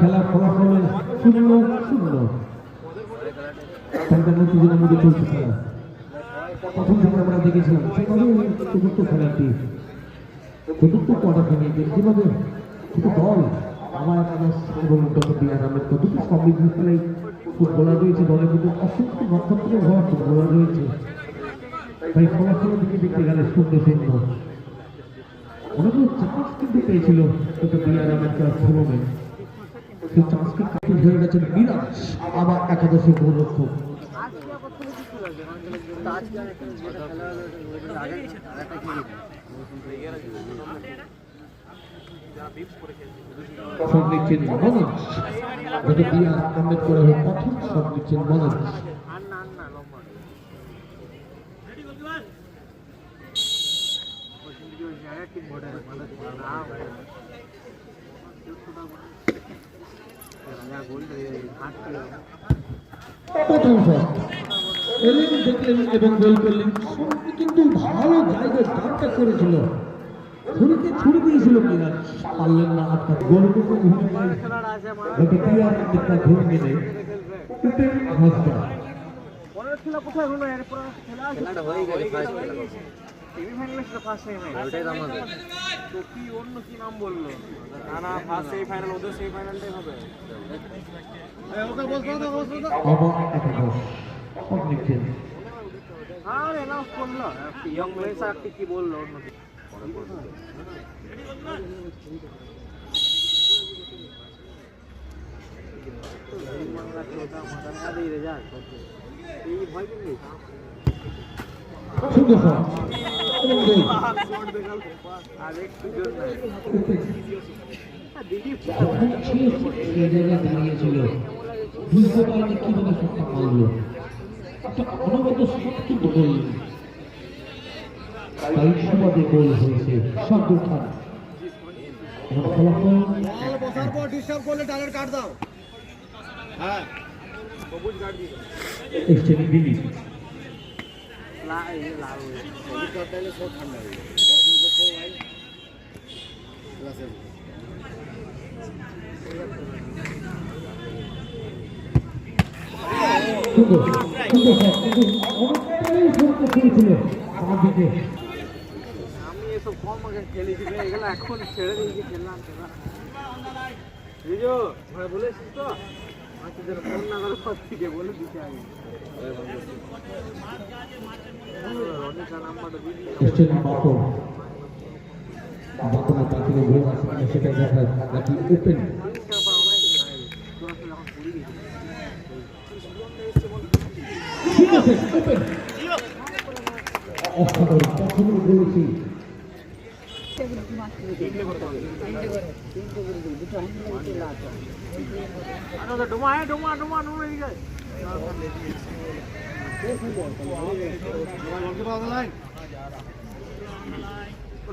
খেলার ফলাফল 0-0। মধ্যে চলছে খেলা। প্রথম সময় আমরা দেখেছিলাম সেভাবে চতুর্থ খেলাটি চতুর্থ কোয়ার্টার ফাইনাল যেভাবে দল আমার একাদশ এবং ডক্টর বি আর আম্বেদকর দুটো সমৃদ্ধ খেলায় ফুটবলার রয়েছে, দলের মধ্যে অসংখ্য নক্ষত্র হওয়ার ফুটবলার রয়েছে। তাই ফলাফলের দিকে দেখতে গেলে 0-0। অনেকগুলো চান্স কিন্তু পেয়েছিল ডক্টর বি আর আম্বেদকর টুর্নামেন্ট, সেই চান্সকে কাটিয়ে ধরে গেছেন মিরাজ, আবার একাদশের গোলরক্ষক। শট নিচ্ছেন মনোজ, ডক্টর বি আর আম্বেদকরের প্রথম শট নিচ্ছেন মনোজ। প্রথম শট এলেন, দেখলেন এবং গোল করলেন। কিন্তু ভালো জায়গায় ডানটা করেছিল, ছুরি দিয়েছিল মিরাজ, পারলেন না আটকাতে। গোলরক্ষক ভূমিকায় ডক্টর বি আর আম্বেদকর ধরে নিলে উপেন হাসদা। কি বললো দাঁড়িয়েছিল, বুঝতে পারেনি কিভাবে শটটা মারলো। একটা অনবদ্য শট কিন্তু করলেন, তাই সুবাদে গোল হয়েছে শার্দুল খান। ফলাফল বসার পর ডিস্টার্ব করলে ডানের কাট দাও। হ্যাঁ সবুজ কাট দিও। এসছেন দিল্লি তাহলে সব ঠান্ডা হয়ে যাবে। ভাই ক্লাসে আমি এসব কম আগে খেলেছি, এগুলো এখন ছেড়ে দিয়েছি, খেললাম ঘরে বলেছিস তো ফোন না করে সব থেকে বলে দিতে আগে নাম্বারটা দিয়ে সেটা দেখা নাকি ওপেন বলেছি।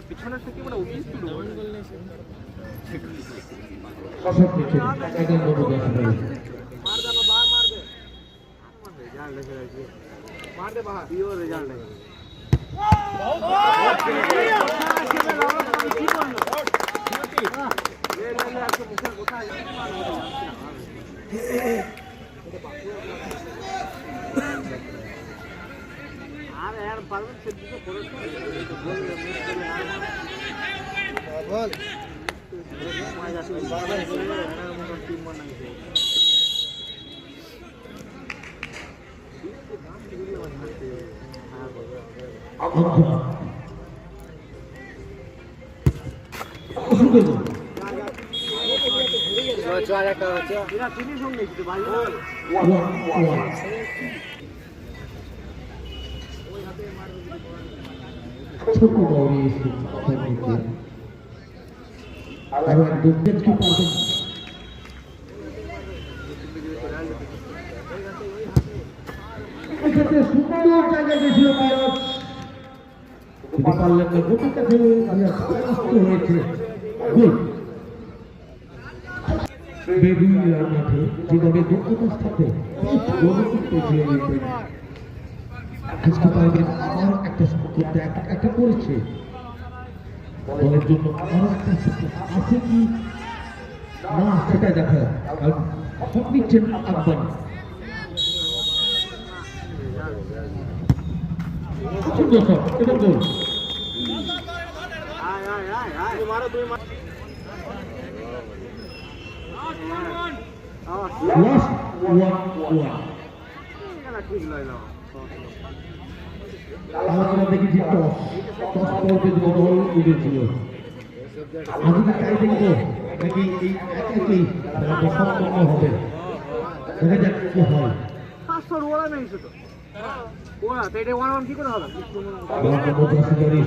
পিছনের থেকে মানে অভিযোগ মারবে বাহা পিওর রেজাল্ট নেই। আর यार পারবেন সেদিকে করেছে বল মাইরা টিম বানাইছে। সুন্দর জায়গায় গেছিল মিরাজ, কিন্তু পারলেন না। গোটিটা খেলে হয়েছে গোল। বেগুনিয়ার মাঠে যেভাবে দক্ষতার সাথে আজকে পারবেন আবার একটা করতে একটা করেছে দলের জন্য আরো একটা আছে কি না সেটা দেখা আর সব নিচ্ছেন আকবর সুন্দর শট এবং গোল মারো তুই মার লাস্ট 1-1 ঠিক নয় না আমরা দেখেছি টস পর্বে দুটো দল উঠেছিল আজকে তাই দেখবো নাকি এই একই খেলাটা সম্পন্ন হবে দেখা যাক কি হয় 500 ওরা নেই শুধু ওরা তো এটা 1-1 কি করে হবে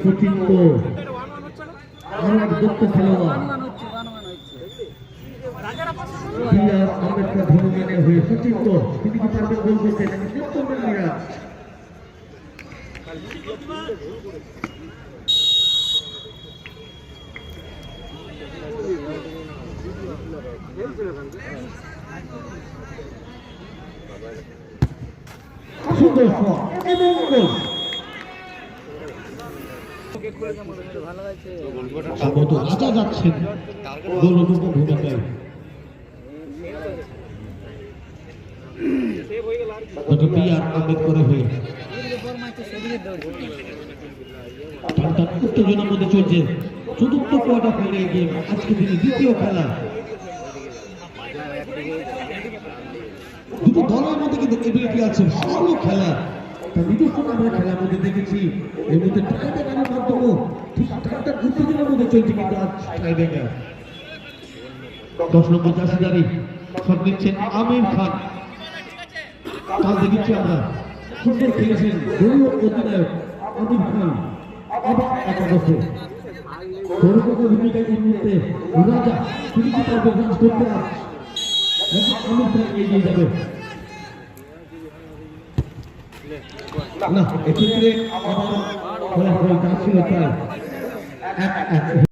সচিন তো আর এক দক্ষ খেলোয়াড় আম্বেদকর ধর্মীয় হয়ে সচিন তো তিনি কি পারবেন গোল করতে নাকি নিত্যমের মিরাজ সুন্দর শট এবং গোল সম্ভবত রাজা যাচ্ছেন গোলরক্ষক ভূমিকায় ডক্টর বি আর আম্বেদকরের হয়ে উত্তেজনার মধ্যে চলছে চতুর্থ কোয়ার্টার ফাইনাল গেম আজকে দিনে দ্বিতীয় খেলা দুটো দলের মধ্যে কিন্তু এবিলিটি আছে ভালো খেলা তার নিজস্ব আমরা খেলার মধ্যে দেখেছি এর মধ্যে টাইব্রেকারের মাধ্যমে ঠিক টাইমটা উত্তেজনার মধ্যে চলছে কিন্তু আজ টাইব্রেকার 10 নম্বর জার্সিধারী সব নিচ্ছেন আমির খান কাল দেখেছি আমরা সুন্দর খেলেছেন দলীয় অধিনায়ক আমির খান আবার একাদশে সৌরভের ভূমিকায় এই মুহূর্তে রাজা তিনি কি পারবে রাজ করতে আজ নাকি আমির খান এগিয়ে যাবে না এক্ষেত্রে আবার ফলাফল যা ছিল তাই 1-1